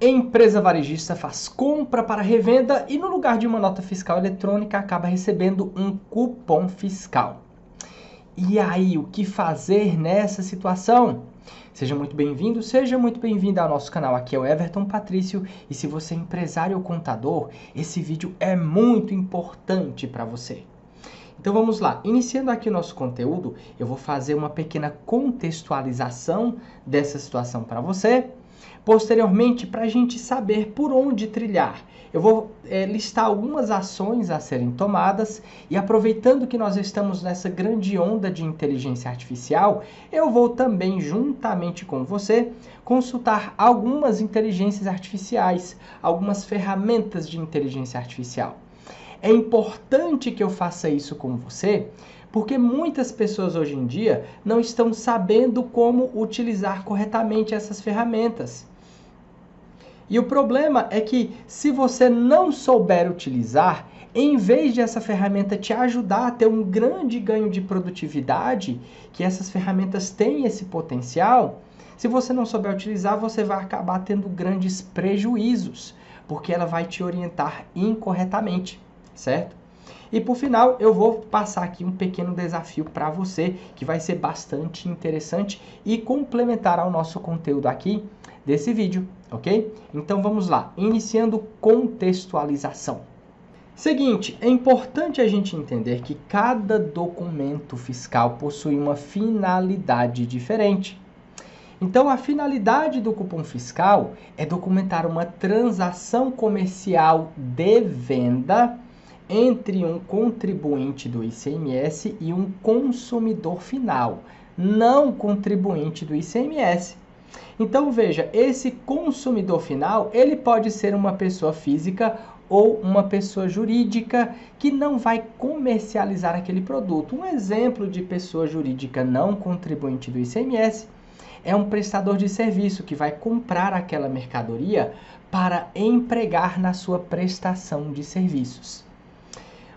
Empresa varejista faz compra para revenda e no lugar de uma nota fiscal eletrônica acaba recebendo um cupom fiscal. E aí, o que fazer nessa situação? Seja muito bem-vindo, seja muito bem-vinda ao nosso canal. Aqui é o Everton Patrício e se você é empresário ou contador, esse vídeo é muito importante para você. Então vamos lá, iniciando aqui o nosso conteúdo, eu vou fazer uma pequena contextualização dessa situação para você. Posteriormente, para a gente saber por onde trilhar, eu vou listar algumas ações a serem tomadas e aproveitando que nós estamos nessa grande onda de inteligência artificial, eu vou também, juntamente com você, consultar algumas inteligências artificiais, algumas ferramentas de inteligência artificial. É importante que eu faça isso com você, porque muitas pessoas hoje em dia não estão sabendo como utilizar corretamente essas ferramentas. E o problema é que se você não souber utilizar, em vez de essa ferramenta te ajudar a ter um grande ganho de produtividade, que essas ferramentas têm esse potencial, se você não souber utilizar, você vai acabar tendo grandes prejuízos, porque ela vai te orientar incorretamente, certo? E por final, eu vou passar aqui um pequeno desafio para você, que vai ser bastante interessante e complementar ao nosso conteúdo aqui desse vídeo, ok? Então vamos lá, iniciando contextualização. Seguinte, é importante a gente entender que cada documento fiscal possui uma finalidade diferente. Então, a finalidade do cupom fiscal é documentar uma transação comercial de venda entre um contribuinte do ICMS e um consumidor final, não contribuinte do ICMS. Então veja, esse consumidor final, ele pode ser uma pessoa física ou uma pessoa jurídica que não vai comercializar aquele produto. Um exemplo de pessoa jurídica não contribuinte do ICMS é um prestador de serviço que vai comprar aquela mercadoria para empregar na sua prestação de serviços.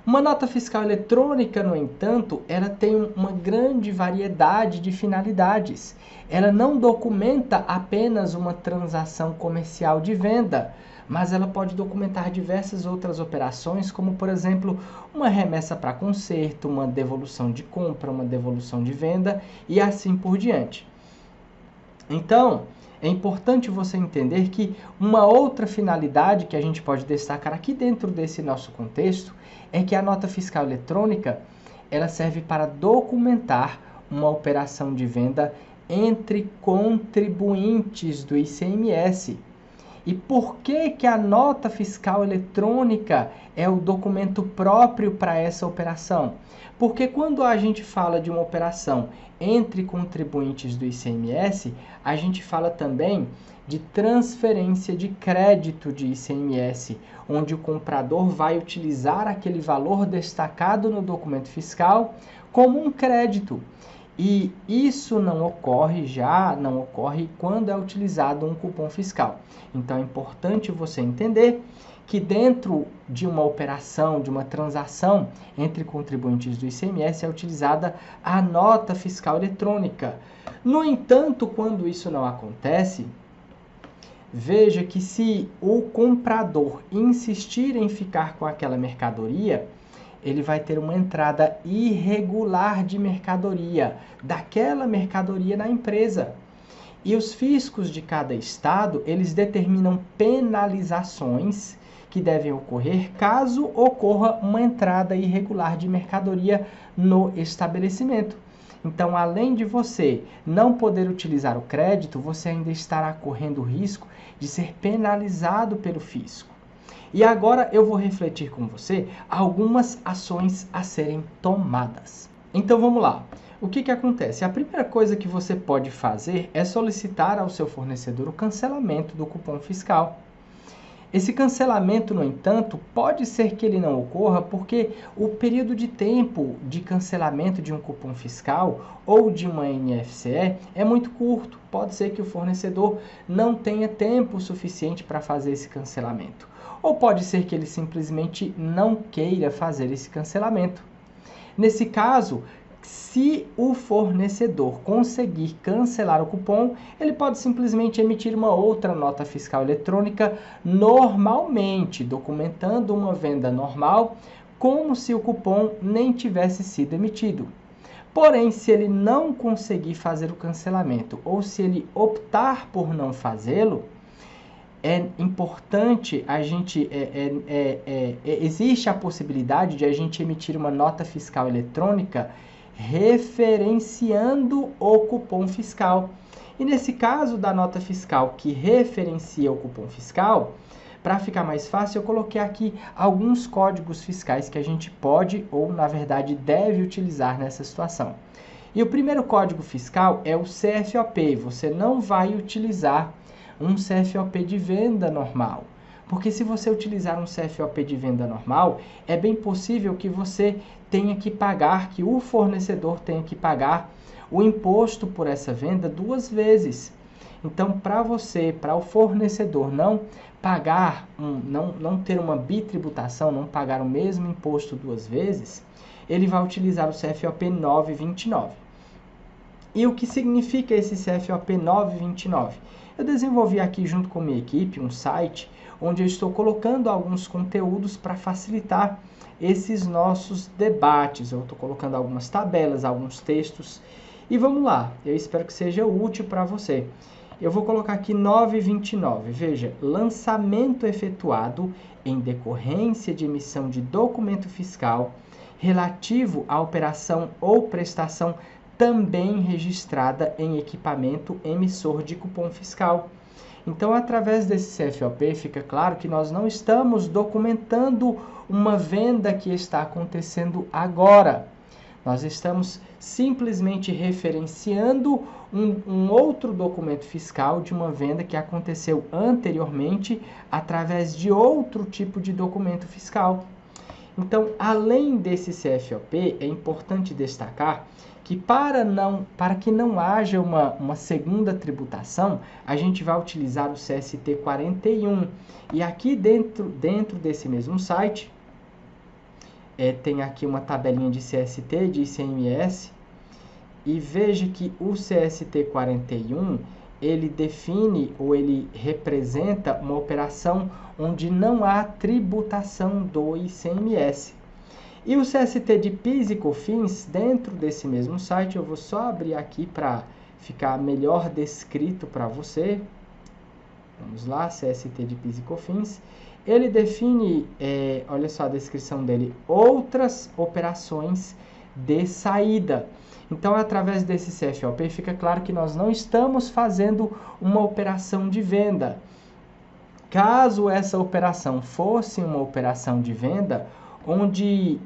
Uma nota fiscal eletrônica, no entanto, ela tem uma grande variedade de finalidades. Ela não documenta apenas uma transação comercial de venda, mas ela pode documentar diversas outras operações, como, por exemplo, uma remessa para conserto, uma devolução de compra, uma devolução de venda e assim por diante. Então, é importante você entender que uma outra finalidade que a gente pode destacar aqui dentro desse nosso contexto é que a nota fiscal eletrônica ela serve para documentar uma operação de venda entre contribuintes do ICMS. E por que a nota fiscal eletrônica é o documento próprio para essa operação? Porque quando a gente fala de uma operação entre contribuintes do ICMS, a gente fala também de transferência de crédito de ICMS, onde o comprador vai utilizar aquele valor destacado no documento fiscal como um crédito. E isso não ocorre quando é utilizado um cupom fiscal. Então é importante você entender que dentro de uma operação, de uma transação entre contribuintes do ICMS é utilizada a nota fiscal eletrônica. No entanto, quando isso não acontece, veja que se o comprador insistir em ficar com aquela mercadoria, ele vai ter uma entrada irregular de mercadoria, daquela mercadoria na empresa. E os fiscos de cada estado, eles determinam penalizações que devem ocorrer caso ocorra uma entrada irregular de mercadoria no estabelecimento. Então, além de você não poder utilizar o crédito, você ainda estará correndo o risco de ser penalizado pelo fisco. E agora eu vou refletir com você algumas ações a serem tomadas. Então vamos lá. O que acontece? A primeira coisa que você pode fazer é solicitar ao seu fornecedor o cancelamento do cupom fiscal. Esse cancelamento, no entanto, pode ser que ele não ocorra porque o período de tempo de cancelamento de um cupom fiscal ou de uma NFCE é muito curto. Pode ser que o fornecedor não tenha tempo suficiente para fazer esse cancelamento. Ou pode ser que ele simplesmente não queira fazer esse cancelamento. Nesse caso, Se o fornecedor conseguir cancelar o cupom, ele pode simplesmente emitir uma outra nota fiscal eletrônica normalmente, documentando uma venda normal, como se o cupom nem tivesse sido emitido. Porém, se ele não conseguir fazer o cancelamento ou se ele optar por não fazê-lo, é importante a gente, existe a possibilidade de a gente emitir uma nota fiscal eletrônica referenciando o cupom fiscal. E nesse caso da nota fiscal que referencia o cupom fiscal, para ficar mais fácil, eu coloquei aqui alguns códigos fiscais que a gente pode ou, na verdade, deve utilizar nessa situação. E o primeiro código fiscal é o CFOP. Você não vai utilizar um CFOP de venda normal. Porque se você utilizar um CFOP de venda normal, é bem possível que você tenha que pagar, que o fornecedor tenha que pagar o imposto por essa venda 2 vezes. Então, para o fornecedor não pagar, não ter uma bitributação, não pagar o mesmo imposto 2 vezes, ele vai utilizar o CFOP 929. E o que significa esse CFOP 929? Eu desenvolvi aqui junto com minha equipe um site onde eu estou colocando alguns conteúdos para facilitar esses nossos debates. Eu estou colocando algumas tabelas, alguns textos. E vamos lá, eu espero que seja útil para você. Eu vou colocar aqui 929. Veja, lançamento efetuado em decorrência de emissão de documento fiscal relativo à operação ou prestação também registrada em equipamento emissor de cupom fiscal. Então, através desse CFOP, fica claro que nós não estamos documentando uma venda que está acontecendo agora. Nós estamos simplesmente referenciando um outro documento fiscal de uma venda que aconteceu anteriormente através de outro tipo de documento fiscal. Então, além desse CFOP, é importante destacar que para que não haja uma segunda tributação, a gente vai utilizar o CST 41. E aqui dentro desse mesmo site, tem aqui uma tabelinha de CST, de ICMS, e veja que o CST 41, ele define ou ele representa uma operação onde não há tributação do ICMS. E o CST de PIS e COFINS, dentro desse mesmo site, eu vou só abrir aqui para ficar melhor descrito para você. Vamos lá, CST de PIS e COFINS. Ele define, olha só a descrição dele, outras operações de saída. Então, através desse CFOP, fica claro que nós não estamos fazendo uma operação de venda. Caso essa operação fosse uma operação de venda, onde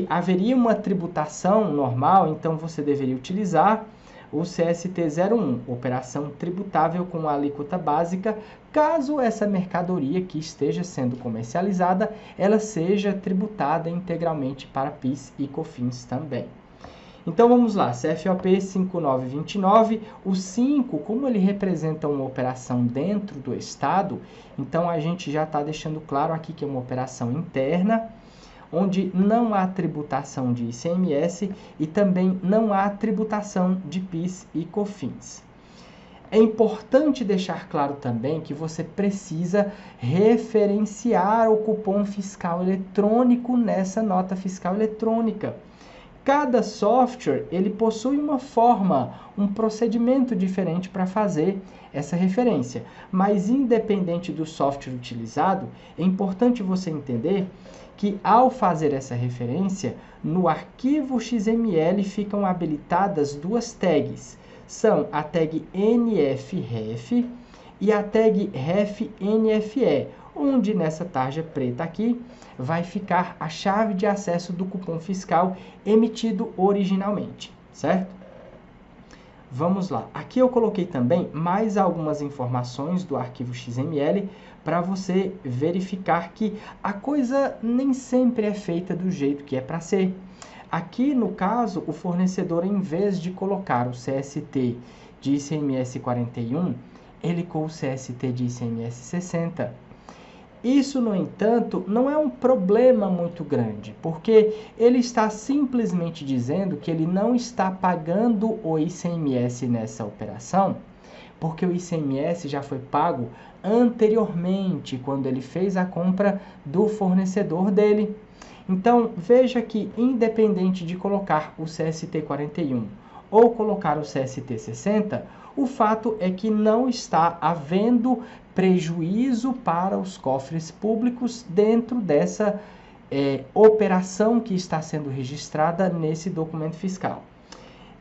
haveria uma tributação normal, então você deveria utilizar o CST 01, operação tributável com alíquota básica, caso essa mercadoria que esteja sendo comercializada, ela seja tributada integralmente para PIS e COFINS também. Então vamos lá, CFOP 5929, o 5, como ele representa uma operação dentro do Estado, então a gente já está deixando claro aqui que é uma operação interna, onde não há tributação de ICMS e também não há tributação de PIS e COFINS. É importante deixar claro também que você precisa referenciar o cupom fiscal eletrônico nessa nota fiscal eletrônica. Cada software ele possui uma forma, um procedimento diferente para fazer essa referência. Mas independente do software utilizado, é importante você entender que ao fazer essa referência, no arquivo XML ficam habilitadas 2 tags. São a tag NFREF e a tag REFNFE, onde nessa tarja preta aqui vai ficar a chave de acesso do cupom fiscal emitido originalmente, certo? Vamos lá. Aqui eu coloquei também mais algumas informações do arquivo XML para você verificar que a coisa nem sempre é feita do jeito que é para ser. Aqui, no caso, o fornecedor, em vez de colocar o CST de ICMS 41, ele com o CST de ICMS 60. Isso, no entanto, não é um problema muito grande, porque ele está simplesmente dizendo que ele não está pagando o ICMS nessa operação, porque o ICMS já foi pago anteriormente, quando ele fez a compra do fornecedor dele. Então, veja que, independente de colocar o CST 41 ou colocar o CST 60, o fato é que não está havendo prejuízo para os cofres públicos dentro dessa operação que está sendo registrada nesse documento fiscal.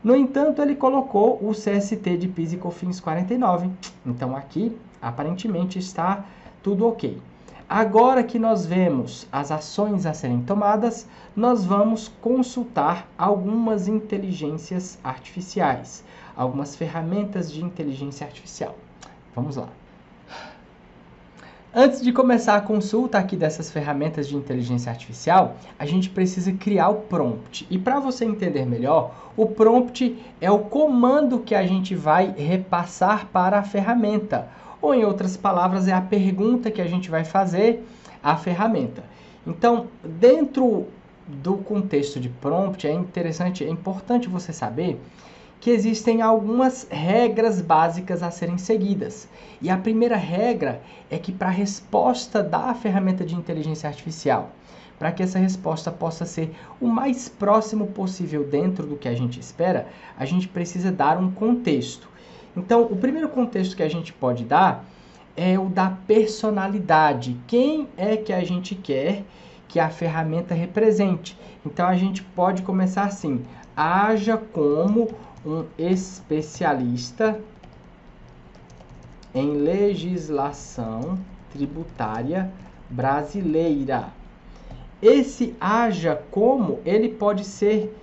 No entanto, ele colocou o CST de PIS e COFINS 49. Então, aqui, aparentemente, está tudo ok. Agora que nós vemos as ações a serem tomadas, nós vamos consultar algumas inteligências artificiais, algumas ferramentas de inteligência artificial. Vamos lá. Antes de começar a consulta aqui dessas ferramentas de inteligência artificial, a gente precisa criar o prompt. E para você entender melhor, o prompt é o comando que a gente vai repassar para a ferramenta. Ou, em outras palavras, é a pergunta que a gente vai fazer à ferramenta. Então, dentro do contexto de prompt, é importante você saber que existem algumas regras básicas a serem seguidas. E a primeira regra é que, para a resposta da ferramenta de inteligência artificial, para que essa resposta possa ser o mais próximo possível dentro do que a gente espera, a gente precisa dar um contexto. Então, o primeiro contexto que a gente pode dar é o da personalidade. Quem é que a gente quer que a ferramenta represente? Então, a gente pode começar assim: haja como um especialista em legislação tributária brasileira. Esse haja como, ele pode ser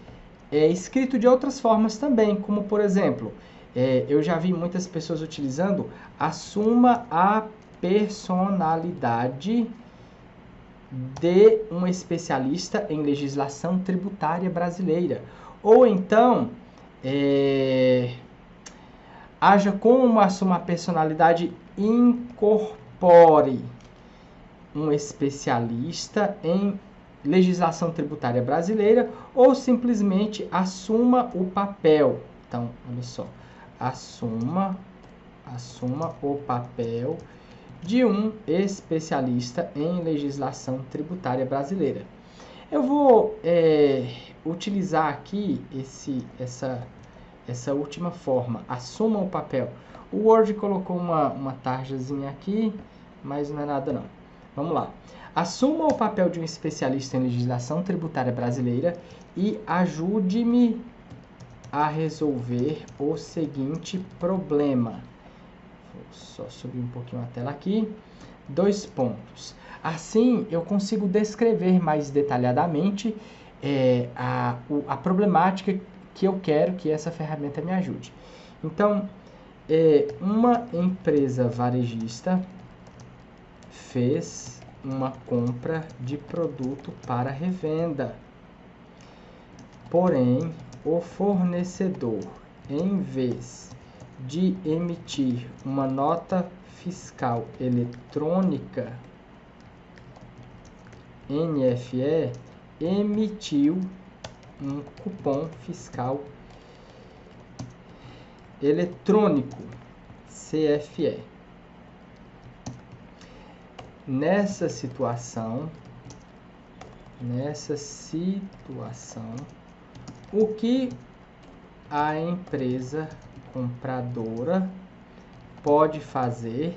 escrito de outras formas também, como por exemplo, eu já vi muitas pessoas utilizando: assuma a personalidade de um especialista em legislação tributária brasileira. Ou então, haja como assuma a personalidade, incorpore um especialista em legislação tributária brasileira, ou simplesmente assuma o papel. Então, olha só, assuma o papel de um especialista em legislação tributária brasileira. Eu vou utilizar aqui essa última forma: assuma o papel. O Word colocou uma tarjazinha aqui, mas não é nada não. Vamos lá. Assuma o papel de um especialista em legislação tributária brasileira e ajude-me a resolver o seguinte problema. Vou só subir um pouquinho a tela aqui. 2 pontos. Assim, eu consigo descrever mais detalhadamente a problemática que eu quero que essa ferramenta me ajude. Então, uma empresa varejista fez uma compra de produto para revenda. Porém, o fornecedor, em vez de emitir uma nota fiscal eletrônica, NFE, emitiu um cupom fiscal eletrônico, CFE. Nessa situação, o que a empresa compradora pode fazer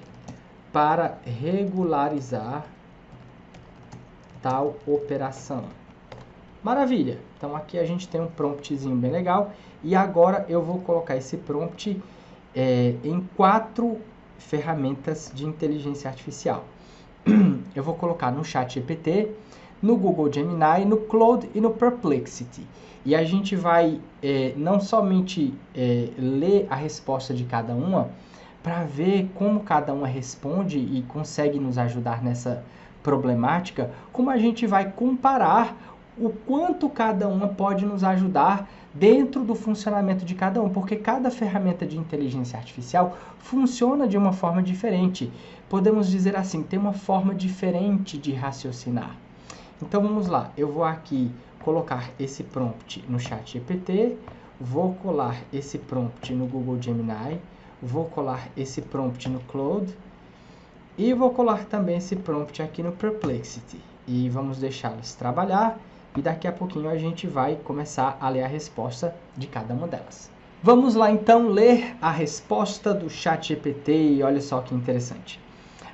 para regularizar tal operação? Maravilha! Então aqui a gente tem um promptzinho bem legal, e agora eu vou colocar esse prompt em 4 ferramentas de inteligência artificial. Eu vou colocar no ChatGPT, no Google Gemini, no Claude e no Perplexity. E a gente vai não somente ler a resposta de cada uma, para ver como cada uma responde e consegue nos ajudar nessa problemática, como a gente vai comparar o quanto cada uma pode nos ajudar dentro do funcionamento de cada um, porque cada ferramenta de inteligência artificial funciona de uma forma diferente. Podemos dizer assim, tem uma forma diferente de raciocinar. Então vamos lá, eu vou aqui colocar esse prompt no ChatGPT, vou colar esse prompt no Google Gemini, vou colar esse prompt no Claude e vou colar também esse prompt aqui no Perplexity. E vamos deixá-los trabalhar e daqui a pouquinho a gente vai começar a ler a resposta de cada uma delas. Vamos lá então ler a resposta do ChatGPT e olha só que interessante.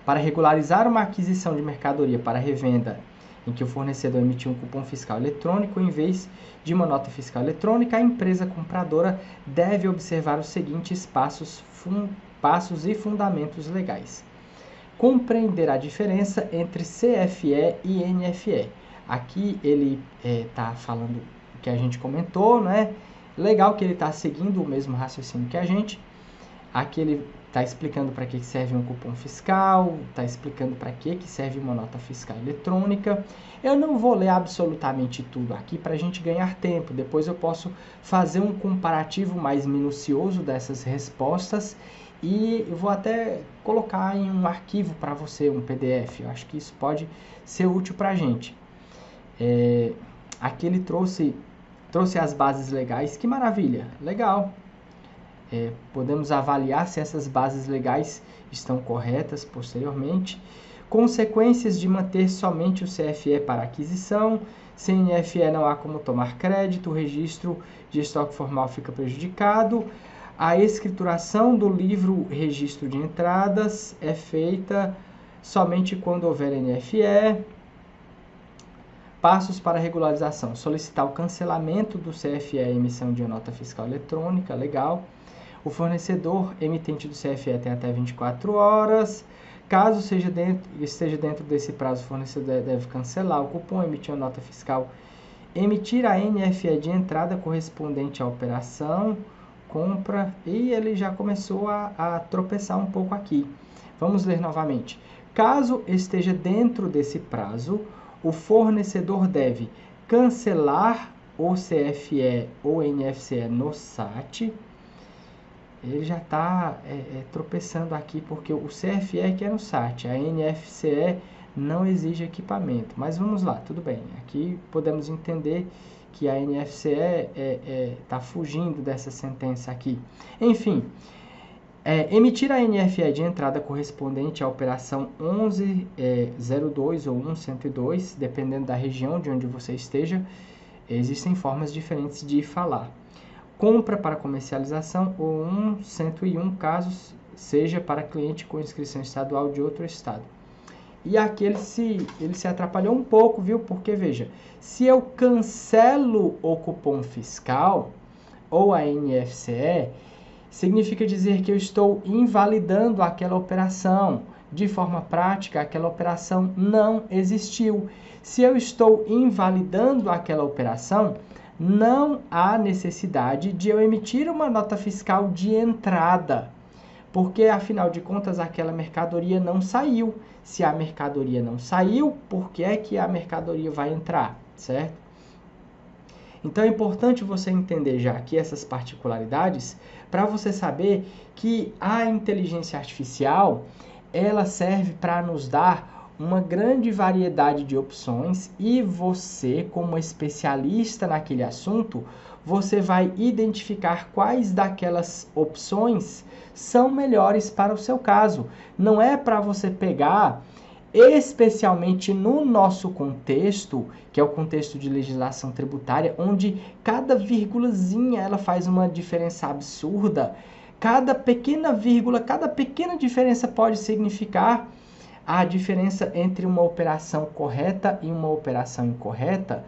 Para regularizar uma aquisição de mercadoria para revenda em que o fornecedor emitiu um cupom fiscal eletrônico em vez de uma nota fiscal eletrônica, a empresa compradora deve observar os seguintes passos e fundamentos legais. Compreender a diferença entre CFE e NFE. Aqui ele está falando o que a gente comentou, né? Legal que ele está seguindo o mesmo raciocínio que a gente. Aqui ele está explicando para que serve um cupom fiscal, está explicando para que serve uma nota fiscal eletrônica. Eu não vou ler absolutamente tudo aqui para a gente ganhar tempo. Depois eu posso fazer um comparativo mais minucioso dessas respostas e eu vou até colocar em um arquivo para você, um PDF. Eu acho que isso pode ser útil para a gente. Aqui ele trouxe as bases legais. Que maravilha! Legal! Podemos avaliar se essas bases legais estão corretas posteriormente. Consequências de manter somente o CFE para aquisição. Sem NFE não há como tomar crédito. O registro de estoque formal fica prejudicado. A escrituração do livro registro de entradas é feita somente quando houver NFE. Passos para regularização. Solicitar o cancelamento do CFE e a emissão de uma nota fiscal eletrônica. Legal. O fornecedor emitente do CFE tem até 24 horas. Caso esteja dentro desse prazo, o fornecedor deve cancelar o cupom, emitir uma nota fiscal, emitir a NFE de entrada correspondente à operação, compra, e ele já começou a tropeçar um pouco aqui. Vamos ler novamente. Caso esteja dentro desse prazo, o fornecedor deve cancelar o CFE ou NFCE no SAT. Ele já está tropeçando aqui, porque o CFE é que é no SAT, a NFCE não exige equipamento. Mas vamos lá, tudo bem. Aqui podemos entender que a NFCE está fugindo dessa sentença aqui. Enfim, emitir a NFE de entrada correspondente à operação 1102 ou 1102, dependendo da região de onde você esteja, existem formas diferentes de falar. Compra para comercialização ou 1101, caso seja para cliente com inscrição estadual de outro estado. E aqui ele se atrapalhou um pouco, viu? Porque, veja, se eu cancelo o cupom fiscal ou a NFCE, significa dizer que eu estou invalidando aquela operação. De forma prática, aquela operação não existiu. Se eu estou invalidando aquela operação, não há necessidade de eu emitir uma nota fiscal de entrada, porque, afinal de contas, aquela mercadoria não saiu. Se a mercadoria não saiu, por que é que a mercadoria vai entrar, certo? Então, é importante você entender já aqui essas particularidades para você saber que a inteligência artificial, ela serve para nos dar uma grande variedade de opções e você, como especialista naquele assunto, você vai identificar quais daquelas opções são melhores para o seu caso. Não é para você pegar, especialmente no nosso contexto, que é o contexto de legislação tributária, onde cada vírgulazinha ela faz uma diferença absurda. Cada pequena vírgula, cada pequena diferença pode significar a diferença entre uma operação correta e uma operação incorreta.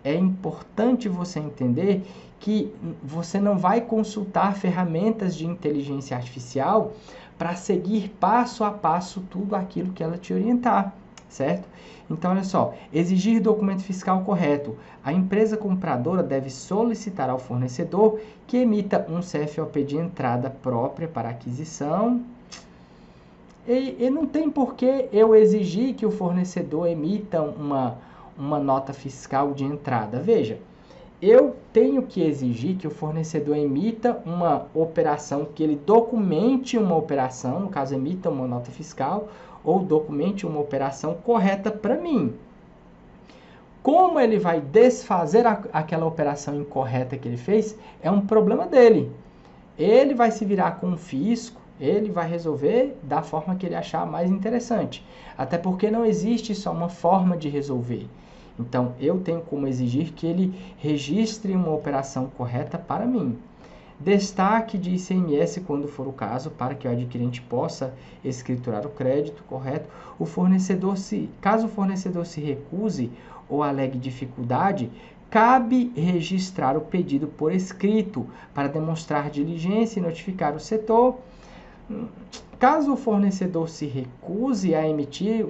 É importante você entender que você não vai consultar ferramentas de inteligência artificial para seguir passo a passo tudo aquilo que ela te orientar, certo? Então, olha só, exigir documento fiscal correto. A empresa compradora deve solicitar ao fornecedor que emita um CFOP de entrada própria para aquisição. E não tem por que eu exigir que o fornecedor emita uma nota fiscal de entrada. Veja, eu tenho que exigir que o fornecedor emita uma operação, que ele documente uma operação, no caso, emita uma nota fiscal, ou documente uma operação correta para mim. Como ele vai desfazer aquela operação incorreta que ele fez, é um problema dele. Ele vai se virar com o fisco, ele vai resolver da forma que ele achar mais interessante. Até porque não existe só uma forma de resolver. Então, eu tenho como exigir que ele registre uma operação correta para mim. Destaque de ICMS quando for o caso, para que o adquirente possa escriturar o crédito correto. Caso o fornecedor se recuse ou alegue dificuldade, cabe registrar o pedido por escrito para demonstrar diligência e notificar o setor. Caso o fornecedor se recuse a emitir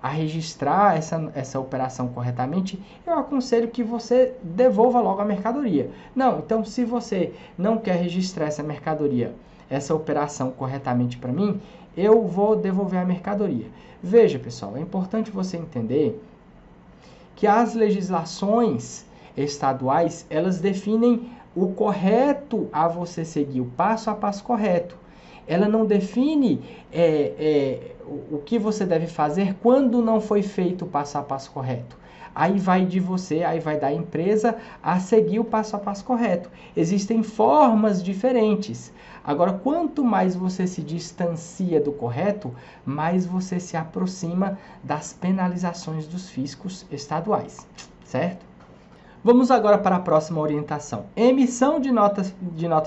a registrar essa operação corretamente, eu aconselho que você devolva logo a mercadoria. Não, então se você não quer registrar essa mercadoria, essa operação corretamente para mim, eu vou devolver a mercadoria. Veja, pessoal, é importante você entender que as legislações estaduais, elas definem o correto a você seguir, o passo a passo correto. Ela não define o que você deve fazer quando não foi feito o passo a passo correto. Aí vai de você, aí vai da empresa a seguir o passo a passo correto. Existem formas diferentes. Agora, quanto mais você se distancia do correto, mais você se aproxima das penalizações dos fiscos estaduais, certo? Vamos agora para a próxima orientação. Emissão de nota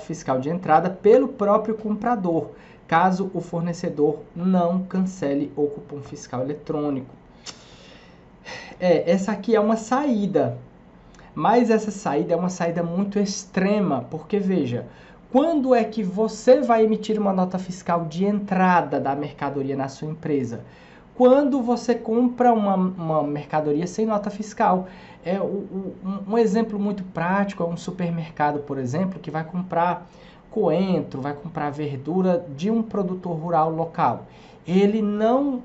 fiscal de entrada pelo próprio comprador, caso o fornecedor não cancele o cupom fiscal eletrônico. Essa aqui é uma saída, mas essa saída é uma saída muito extrema, porque veja, quando é que você vai emitir uma nota fiscal de entrada da mercadoria na sua empresa? Quando você compra uma mercadoria sem nota fiscal. Um exemplo muito prático é um supermercado, por exemplo, que vai comprar coentro, vai comprar verdura de um produtor rural local. Ele não,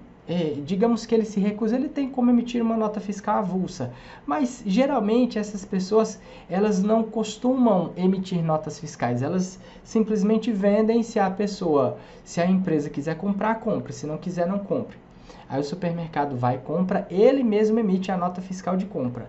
digamos que ele se recusa, ele tem como emitir uma nota fiscal avulsa. Mas, geralmente, essas pessoas, elas não costumam emitir notas fiscais. Elas simplesmente vendem se a empresa quiser comprar, compre. Se não quiser, não compre. Aí o supermercado vai e compra, ele mesmo emite a nota fiscal de compra.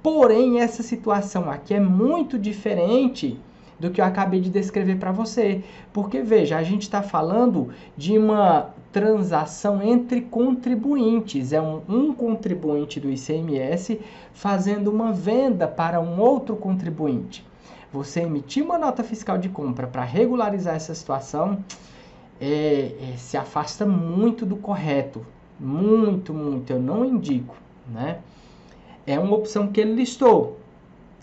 Porém, essa situação aqui é muito diferente do que eu acabei de descrever para você. Porque, veja, a gente está falando de uma transação entre contribuintes. É um contribuinte do ICMS fazendo uma venda para um outro contribuinte. Você emitir uma nota fiscal de compra para regularizar essa situação se afasta muito do correto. Muito, eu não indico, né? É uma opção que ele listou,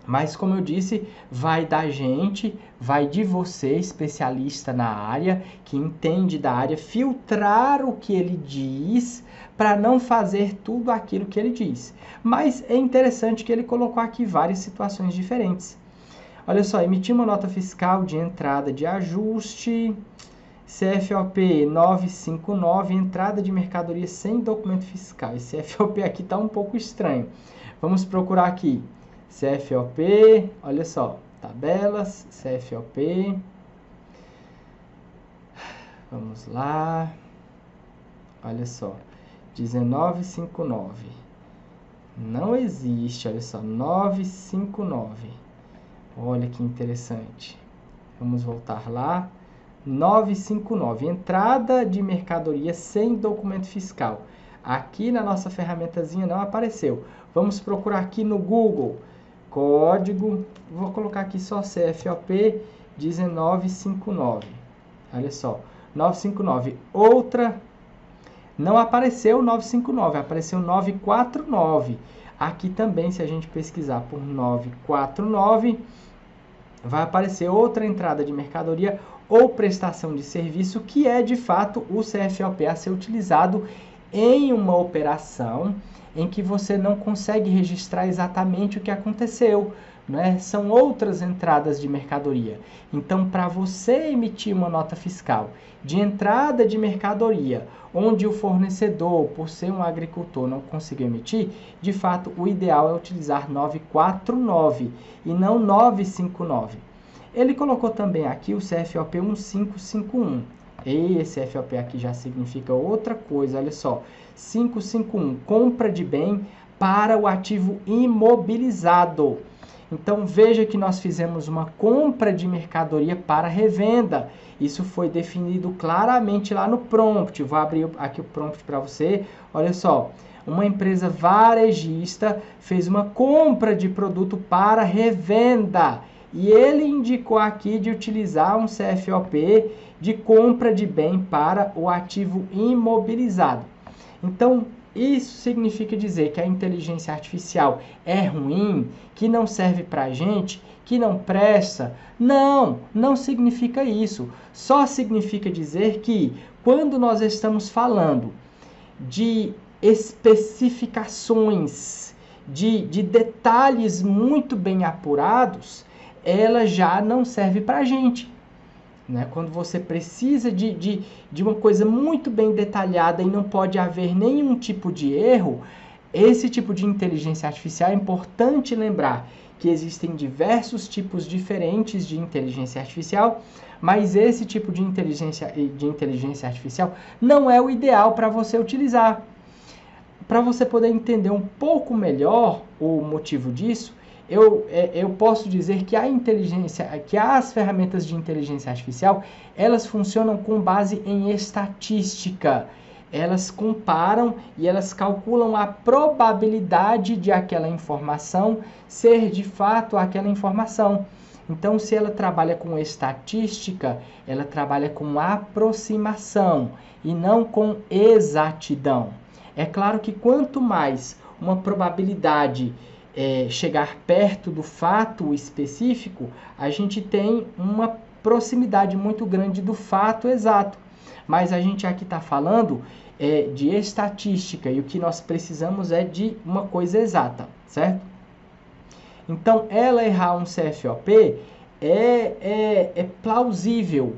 mas como eu disse, vai da gente, vai de você, especialista na área, que entende da área, filtrar o que ele diz para não fazer tudo aquilo que ele diz. Mas é interessante que ele colocou aqui várias situações diferentes. Olha só, emitir uma nota fiscal de entrada de ajuste, CFOP 959, entrada de mercadoria sem documento fiscal. Esse CFOP aqui está um pouco estranho. Vamos procurar aqui. CFOP, olha só, tabelas, CFOP. Vamos lá. Olha só, 1959. Não existe, olha só, 959. Olha que interessante. Vamos voltar lá. 959, entrada de mercadoria sem documento fiscal. Aqui na nossa ferramentazinha não apareceu. Vamos procurar aqui no Google. Código, vou colocar aqui só CFOP 1959. Olha só, 959. Outra, não apareceu 959, apareceu 949. Aqui também, se a gente pesquisar por 949, vai aparecer outra entrada de mercadoria ou prestação de serviço, que é de fato o CFOP a ser utilizado em uma operação em que você não consegue registrar exatamente o que aconteceu. né? São outras entradas de mercadoria. Então, para você emitir uma nota fiscal de entrada de mercadoria, onde o fornecedor, por ser um agricultor, não conseguiu emitir, de fato, o ideal é utilizar 949 e não 959. Ele colocou também aqui o CFOP 1551. E esse CFOP aqui já significa outra coisa, olha só. 551, compra de bem para o ativo imobilizado. Então, veja que nós fizemos uma compra de mercadoria para revenda. Isso foi definido claramente lá no prompt. Vou abrir aqui o prompt para você. Olha só, uma empresa varejista fez uma compra de produto para revenda. E ele indicou aqui de utilizar um CFOP de compra de bem para o ativo imobilizado. Então, isso significa dizer que a inteligência artificial é ruim, que não serve para a gente, que não presta? Não, não significa isso. Só significa dizer que quando nós estamos falando de especificações, de detalhes muito bem apurados, ela já não serve para a gente. Né? Quando você precisa de uma coisa muito bem detalhada e não pode haver nenhum tipo de erro, esse tipo de inteligência artificial é importante lembrar que existem diversos tipos diferentes de inteligência artificial, mas esse tipo de inteligência artificial não é o ideal para você utilizar. Para você poder entender um pouco melhor o motivo disso, eu posso dizer que as ferramentas de inteligência artificial, elas funcionam com base em estatística. Elas comparam e elas calculam a probabilidade de aquela informação ser de fato aquela informação. Então, se ela trabalha com estatística, ela trabalha com aproximação e não com exatidão. É claro que quanto mais uma probabilidade chegar perto do fato específico, a gente tem uma proximidade muito grande do fato exato. Mas a gente aqui está falando de estatística e o que nós precisamos é de uma coisa exata, certo? Então, ela errar um CFOP é plausível.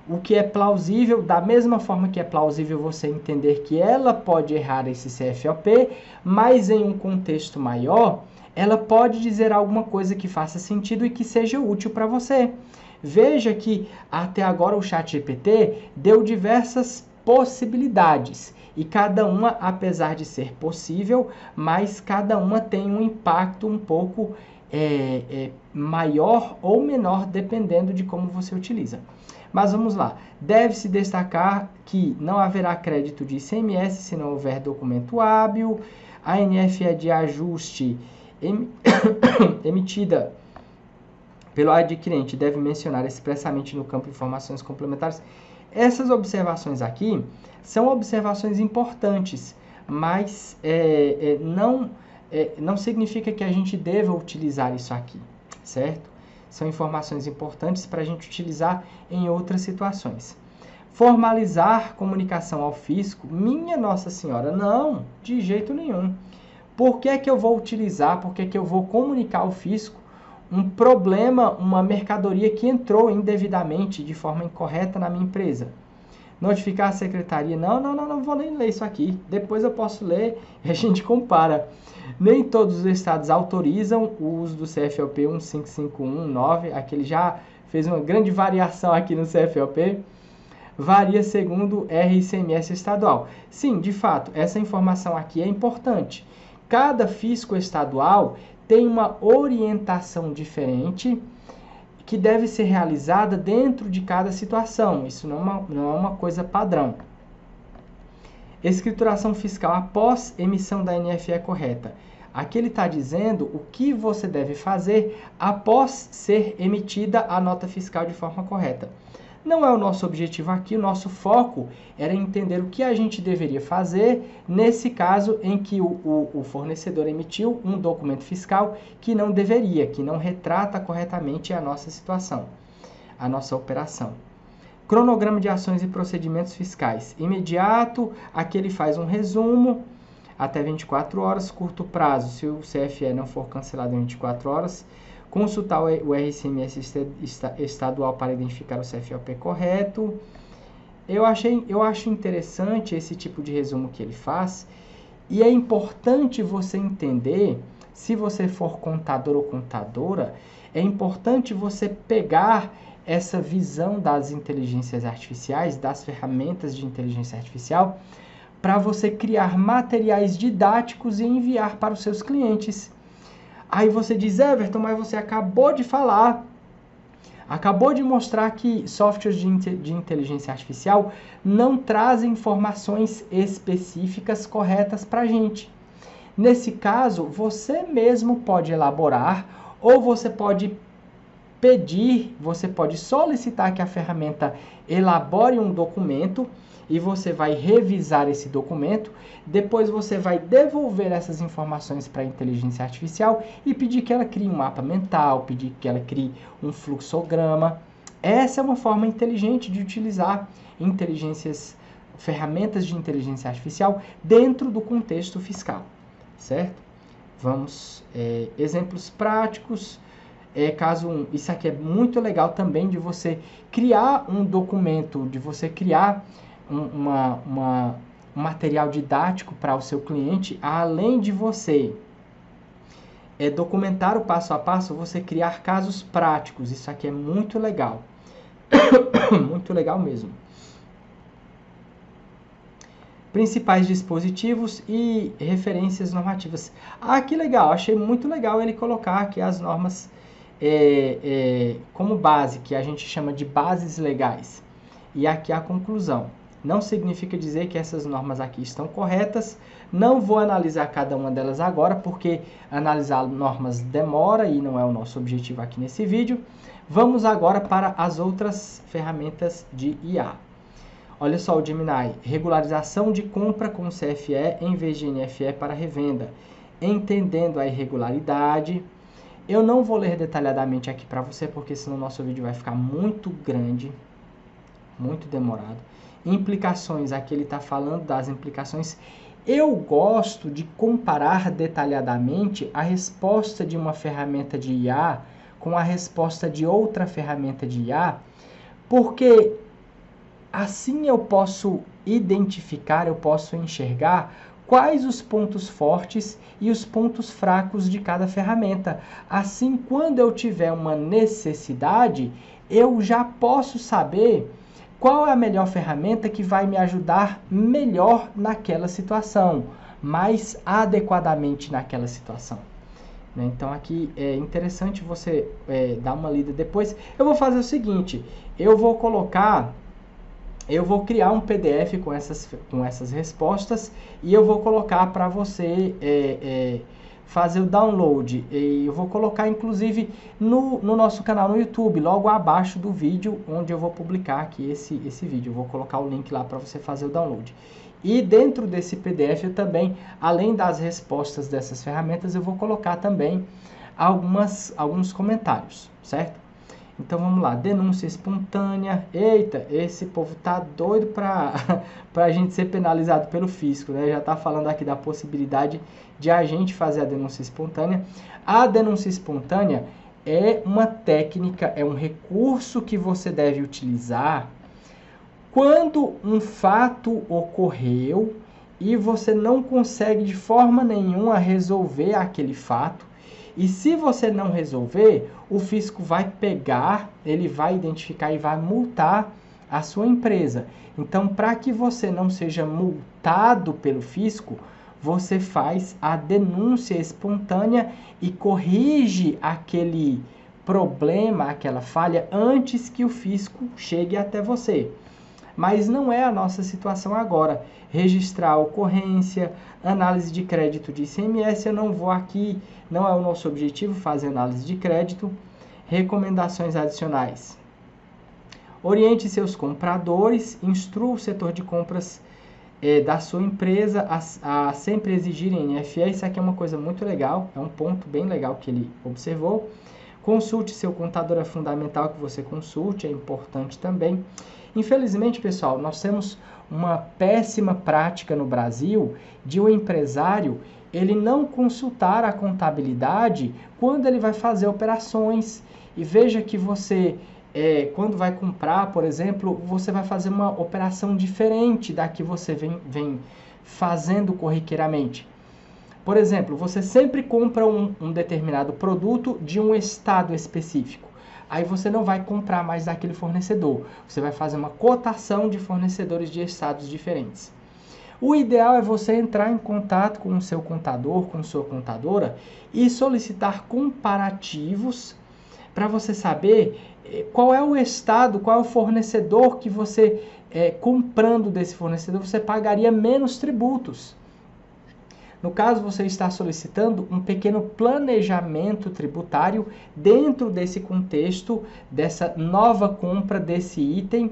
O que é plausível, da mesma forma que é plausível você entender que ela pode errar esse CFOP, mas em um contexto maior, ela pode dizer alguma coisa que faça sentido e que seja útil para você. Veja que até agora o ChatGPT deu diversas possibilidades e cada uma, apesar de ser possível, mas cada uma tem um impacto um pouco maior ou menor dependendo de como você utiliza. Mas vamos lá. Deve-se destacar que não haverá crédito de ICMS se não houver documento hábil. A NFE de ajuste emitida pelo adquirente deve mencionar expressamente no campo informações complementares. Essas observações aqui são observações importantes, mas não significa que a gente deva utilizar isso aqui, certo? São informações importantes para a gente utilizar em outras situações. Formalizar comunicação ao fisco, minha Nossa Senhora, não, de jeito nenhum. Por que que eu vou utilizar, por que que eu vou comunicar ao fisco um problema, uma mercadoria que entrou indevidamente, de forma incorreta na minha empresa? Notificar a secretaria, não vou nem ler isso aqui, depois eu posso ler e a gente compara. Nem todos os estados autorizam o uso do CFOP 15519, aquele já fez uma grande variação aqui no CFOP, varia segundo RICMS estadual. Sim, de fato, essa informação aqui é importante. Cada fisco estadual tem uma orientação diferente que deve ser realizada dentro de cada situação. Isso não é uma coisa padrão. Escrituração fiscal após emissão da NFE correta. Aqui ele está dizendo o que você deve fazer após ser emitida a nota fiscal de forma correta. Não é o nosso objetivo aqui, o nosso foco era entender o que a gente deveria fazer nesse caso em que o fornecedor emitiu um documento fiscal que não deveria, que não retrata corretamente a nossa situação, a nossa operação. Cronograma de ações e procedimentos fiscais. Imediato, aqui ele faz um resumo, até 24 horas, curto prazo, se o CFE não for cancelado em 24 horas, consultar o RCMS estadual para identificar o CFOP correto. Eu acho interessante esse tipo de resumo que ele faz, e é importante você entender, se você for contador ou contadora, é importante você pegar essa visão das inteligências artificiais, das ferramentas de inteligência artificial, para você criar materiais didáticos e enviar para os seus clientes. Aí você diz, Everton, mas você acabou de falar, acabou de mostrar que softwares de inteligência artificial não trazem informações específicas corretas para a gente. Nesse caso, você mesmo pode elaborar, ou você pode pedir, você pode solicitar que a ferramenta elabore um documento, e você vai revisar esse documento, depois você vai devolver essas informações para a inteligência artificial e pedir que ela crie um mapa mental, pedir que ela crie um fluxograma. Essa é uma forma inteligente de utilizar ferramentas de inteligência artificial dentro do contexto fiscal, certo? Vamos, exemplos práticos. Isso aqui é muito legal também de você criar um documento, de você criar um material didático para o seu cliente, além de você documentar o passo a passo, você criar casos práticos. Isso aqui é muito legal. Muito legal mesmo. Principais dispositivos e referências normativas. Ah, que legal! Achei muito legal ele colocar aqui as normas como base, que a gente chama de bases legais. E aqui a conclusão. Não significa dizer que essas normas aqui estão corretas. Não vou analisar cada uma delas agora, porque analisar normas demora e não é o nosso objetivo aqui nesse vídeo. Vamos agora para as outras ferramentas de IA. Olha só o Gemini. Regularização de compra com CFE em vez de NFE para revenda. Entendendo a irregularidade. Eu não vou ler detalhadamente aqui para você, porque senão o nosso vídeo vai ficar muito grande, muito demorado. Implicações, aqui ele está falando das implicações. Eu gosto de comparar detalhadamente a resposta de uma ferramenta de IA com a resposta de outra ferramenta de IA, porque assim eu posso identificar, eu posso enxergar quais os pontos fortes e os pontos fracos de cada ferramenta. Assim, quando eu tiver uma necessidade, eu já posso saber qual é a melhor ferramenta que vai me ajudar melhor naquela situação, mais adequadamente naquela situação. Então aqui é interessante você dar uma lida depois. Eu vou fazer o seguinte, eu vou criar um PDF com essas respostas e eu vou colocar para você fazer o download. E eu vou colocar inclusive no nosso canal no YouTube, logo abaixo do vídeo onde eu vou publicar aqui esse vídeo. Eu vou colocar o link lá para você fazer o download. E dentro desse PDF eu também, além das respostas dessas ferramentas, eu vou colocar também alguns comentários, certo? Então vamos lá, denúncia espontânea. Eita, esse povo tá doido para a gente ser penalizado pelo fisco, né? Já tá falando aqui da possibilidade de a gente fazer a denúncia espontânea. A denúncia espontânea é uma técnica, é um recurso que você deve utilizar quando um fato ocorreu e você não consegue de forma nenhuma resolver aquele fato. E se você não resolver, o fisco vai pegar, ele vai identificar e vai multar a sua empresa. Então, para que você não seja multado pelo fisco, você faz a denúncia espontânea e corrige aquele problema, aquela falha, antes que o fisco chegue até você. Mas não é a nossa situação agora. Registrar a ocorrência, análise de crédito de ICMS, eu não vou aqui, não é o nosso objetivo fazer análise de crédito. Recomendações adicionais. Oriente seus compradores, instrua o setor de compras da sua empresa a sempre exigirem NFE. Isso aqui é uma coisa muito legal, é um ponto bem legal que ele observou. Consulte seu contador, é fundamental que você consulte, é importante também. Infelizmente, pessoal, nós temos uma péssima prática no Brasil de um empresário ele não consultar a contabilidade quando ele vai fazer operações. E veja que você, quando vai comprar, por exemplo, você vai fazer uma operação diferente da que você vem fazendo corriqueiramente. Por exemplo, você sempre compra um determinado produto de um estado específico. Aí você não vai comprar mais daquele fornecedor. Você vai fazer uma cotação de fornecedores de estados diferentes. O ideal é você entrar em contato com o seu contador, com sua contadora e solicitar comparativos para você saber qual é o estado, qual é o fornecedor que você, comprando desse fornecedor, você pagaria menos tributos. No caso, você está solicitando um pequeno planejamento tributário dentro desse contexto, dessa nova compra desse item,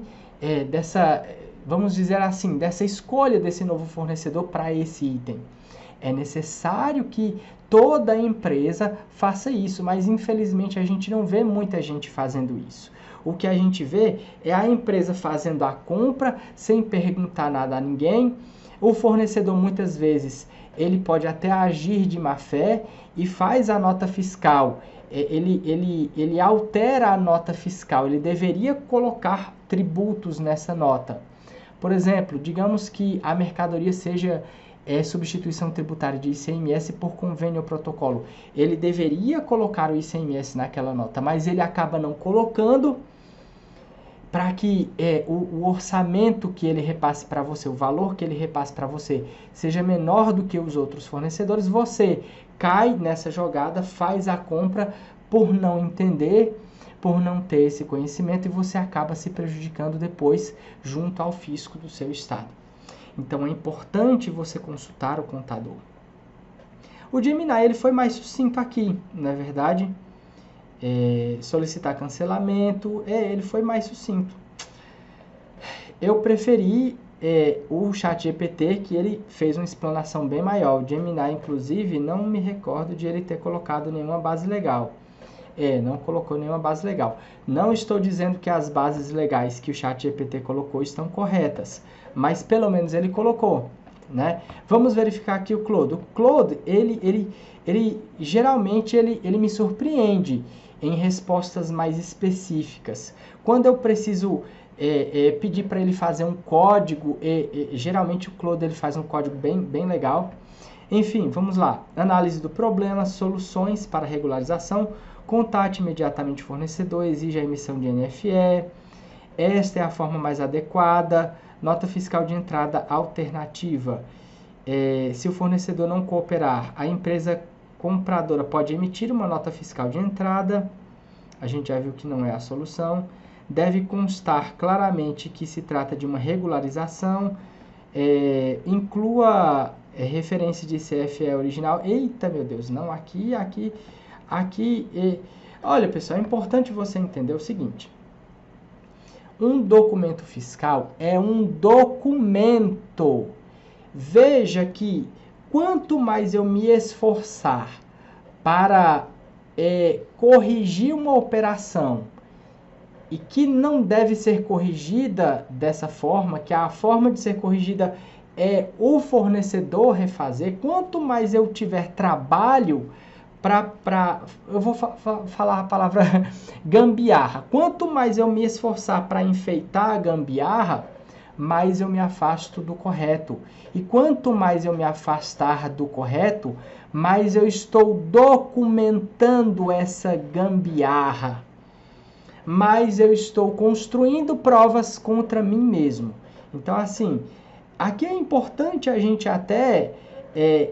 vamos dizer assim, dessa escolha desse novo fornecedor para esse item. É necessário que toda empresa faça isso, mas infelizmente a gente não vê muita gente fazendo isso. O que a gente vê é a empresa fazendo a compra sem perguntar nada a ninguém. O fornecedor muitas vezes ele pode até agir de má fé e faz a nota fiscal. Ele altera a nota fiscal, ele deveria colocar tributos nessa nota. Por exemplo, digamos que a mercadoria seja substituição tributária de ICMS por convênio ou protocolo. Ele deveria colocar o ICMS naquela nota, mas ele acaba não colocando para que o orçamento que ele repasse para você, o valor que ele repasse para você, seja menor do que os outros fornecedores. Você cai nessa jogada, faz a compra por não entender, por não ter esse conhecimento, e você acaba se prejudicando depois junto ao fisco do seu estado. Então é importante você consultar o contador. O Gemini ele foi mais sucinto aqui, não é verdade? Solicitar cancelamento, ele foi mais sucinto. Eu preferi o ChatGPT, que ele fez uma explanação bem maior. O Gemini, inclusive, não me recordo de ele ter colocado nenhuma base legal. Não colocou nenhuma base legal. Não estou dizendo que as bases legais que o ChatGPT colocou estão corretas, mas pelo menos ele colocou, né? Vamos verificar aqui o Claude. O Claude, ele geralmente ele me surpreende em respostas mais específicas. Quando eu preciso pedir para ele fazer um código, geralmente o Claude ele faz um código bem legal. Enfim, vamos lá. Análise do problema, soluções para regularização, contate imediatamente o fornecedor, exige a emissão de NFE, esta é a forma mais adequada, nota fiscal de entrada alternativa. Se o fornecedor não cooperar, a empresa compradora pode emitir uma nota fiscal de entrada, a gente já viu que não é a solução, deve constar claramente que se trata de uma regularização, inclua referência de CFE original. Eita, meu Deus, não, aqui. Olha, pessoal, é importante você entender o seguinte. Um documento fiscal é um documento. Veja que quanto mais eu me esforçar para corrigir uma operação e que não deve ser corrigida dessa forma, que a forma de ser corrigida é o fornecedor refazer, quanto mais eu tiver trabalho eu vou falar a palavra gambiarra. Quanto mais eu me esforçar para enfeitar a gambiarra, mais eu me afasto do correto. E quanto mais eu me afastar do correto, mais eu estou documentando essa gambiarra. Mais eu estou construindo provas contra mim mesmo. Então, assim, aqui é importante a gente até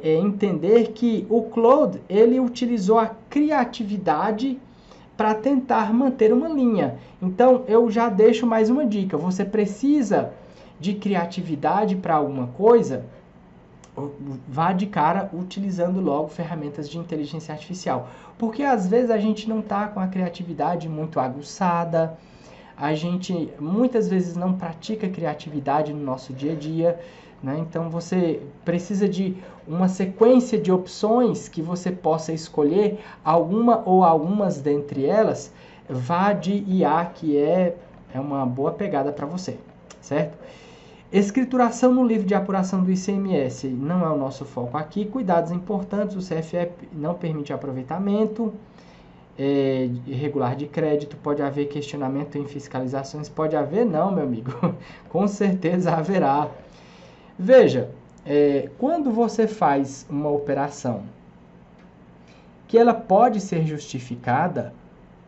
entender que o Claude, ele utilizou a criatividade para tentar manter uma linha. Então, eu já deixo mais uma dica. Você precisa de criatividade para alguma coisa, vá de cara utilizando logo ferramentas de inteligência artificial. Porque às vezes a gente não está com a criatividade muito aguçada, a gente muitas vezes não pratica criatividade no nosso dia a dia, né? Então você precisa de uma sequência de opções que você possa escolher alguma ou algumas dentre elas. Vá de IA, que é uma boa pegada para você, certo? Escrituração no livro de apuração do ICMS não é o nosso foco aqui. Cuidados importantes, o CFE não permite aproveitamento irregular de crédito, pode haver questionamento em fiscalizações, pode haver não, meu amigo, com certeza haverá. Veja, quando você faz uma operação que ela pode ser justificada,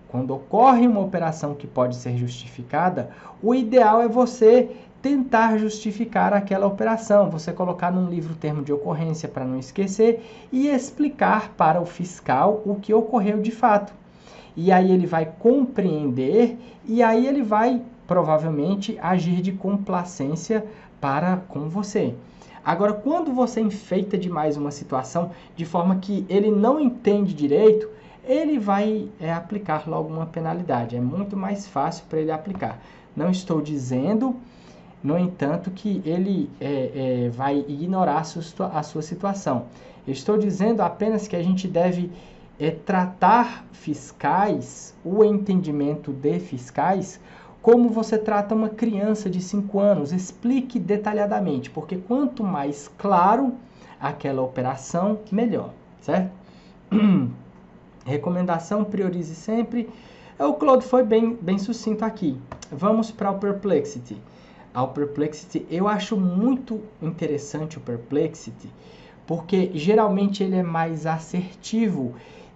quando ocorre uma operação que pode ser justificada, o ideal é você tentar justificar aquela operação, você colocar num livro o termo de ocorrência para não esquecer e explicar para o fiscal o que ocorreu de fato. E aí ele vai compreender e aí ele vai provavelmente agir de complacência para com você. Agora, quando você enfeita demais uma situação de forma que ele não entende direito, ele vai aplicar logo uma penalidade. É muito mais fácil para ele aplicar. Não estou dizendo, no entanto, que ele vai ignorar a sua situação. Eu estou dizendo apenas que a gente deve tratar fiscais, o entendimento de fiscais, como você trata uma criança de 5 anos. Explique detalhadamente, porque quanto mais claro aquela operação, melhor, certo? Recomendação, priorize sempre. O Claude foi bem sucinto aqui. Vamos para o Perplexity. Ao Perplexity, eu acho muito interessante o Perplexity, porque geralmente ele é mais assertivo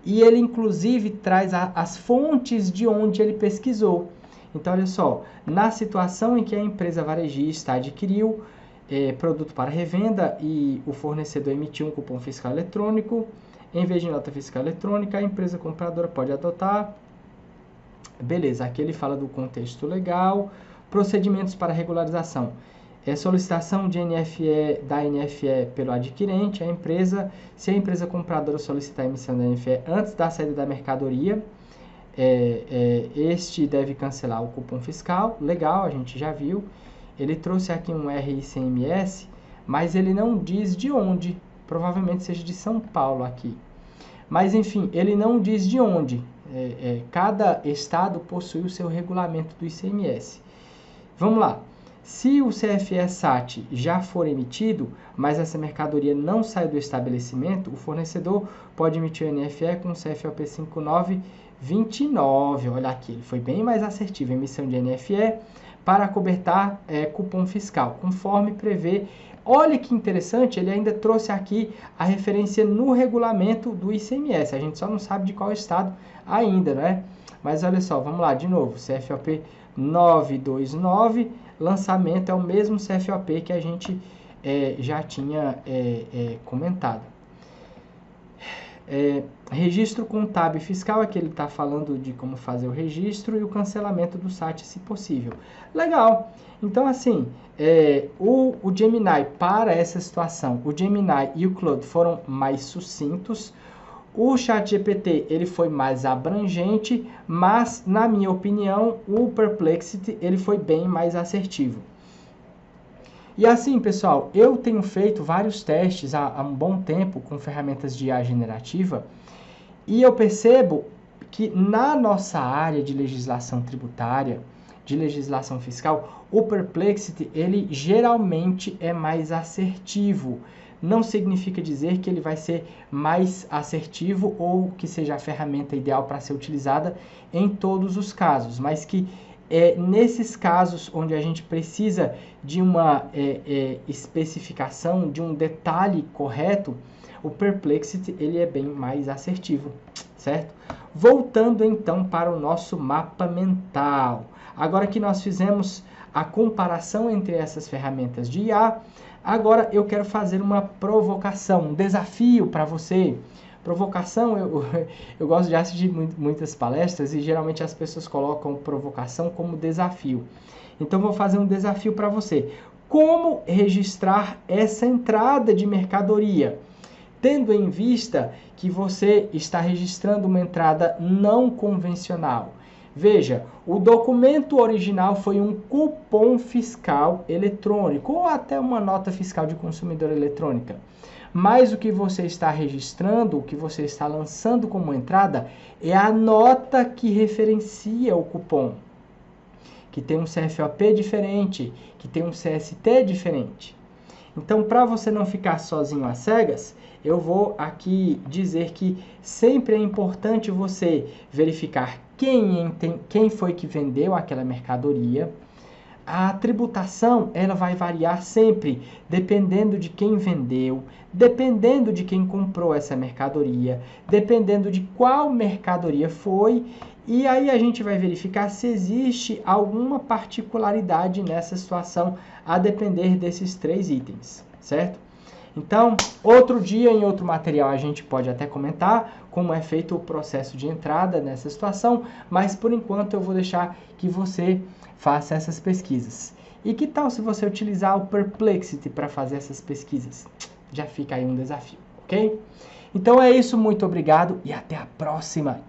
e ele inclusive traz as fontes de onde ele pesquisou. Então, olha só, na situação em que a empresa varejista adquiriu produto para revenda e o fornecedor emitiu um cupom fiscal eletrônico, em vez de nota fiscal eletrônica, a empresa compradora pode adotar. Beleza, aqui ele fala do contexto legal, procedimentos para regularização. Solicitação de da NFE pelo adquirente, se a empresa compradora solicitar a emissão da NFE antes da saída da mercadoria, este deve cancelar o cupom fiscal. Legal, a gente já viu. Ele trouxe aqui um RICMS, mas ele não diz de onde. Provavelmente seja de São Paulo aqui. Mas, enfim, ele não diz de onde. Cada estado possui o seu regulamento do ICMS. Vamos lá. Se o CFE-SAT já for emitido, mas essa mercadoria não saiu do estabelecimento, o fornecedor pode emitir o NFE com o CFOP 5929. Olha aqui, ele foi bem mais assertivo. Emissão de NFE para acobertar cupom fiscal, conforme prevê. Olha que interessante, ele ainda trouxe aqui a referência no regulamento do ICMS. A gente só não sabe de qual estado ainda, né? Mas olha só, vamos lá de novo. CFOP 929, lançamento é o mesmo CFOP que a gente já tinha comentado. Registro contábil e fiscal, aqui ele está falando de como fazer o registro e o cancelamento do SAT, se possível. Legal! Então, assim, o Gemini, para essa situação, o Gemini e o Claude foram mais sucintos. O ChatGPT, ele foi mais abrangente, mas, na minha opinião, o Perplexity, ele foi bem mais assertivo. E assim, pessoal, eu tenho feito vários testes há um bom tempo com ferramentas de IA generativa e eu percebo que na nossa área de legislação tributária, de legislação fiscal, o Perplexity, ele geralmente é mais assertivo. Não significa dizer que ele vai ser mais assertivo ou que seja a ferramenta ideal para ser utilizada em todos os casos, mas que nesses casos onde a gente precisa de uma especificação, de um detalhe correto, o Perplexity ele é bem mais assertivo, certo? Voltando então para o nosso mapa mental. Agora que nós fizemos a comparação entre essas ferramentas de IA, agora eu quero fazer uma provocação, um desafio para você. Provocação, eu gosto de assistir muitas palestras e geralmente as pessoas colocam provocação como desafio. Então, vou fazer um desafio para você. Como registrar essa entrada de mercadoria? Tendo em vista que você está registrando uma entrada não convencional. Veja, o documento original foi um cupom fiscal eletrônico ou até uma nota fiscal de consumidor eletrônica. Mas o que você está registrando, o que você está lançando como entrada, é a nota que referencia o cupom. que tem um CFOP diferente, que tem um CST diferente. Então, para você não ficar sozinho às cegas, eu vou aqui dizer que sempre é importante você verificar quem foi que vendeu aquela mercadoria. A tributação, ela vai variar sempre, dependendo de quem vendeu, dependendo de quem comprou essa mercadoria, dependendo de qual mercadoria foi, e aí a gente vai verificar se existe alguma particularidade nessa situação, a depender desses 3 itens, certo? Então, outro dia, em outro material, a gente pode até comentar como é feito o processo de entrada nessa situação, mas por enquanto eu vou deixar que você faça essas pesquisas. E que tal se você utilizar o Perplexity para fazer essas pesquisas? Já fica aí um desafio, ok? Então é isso, muito obrigado e até a próxima!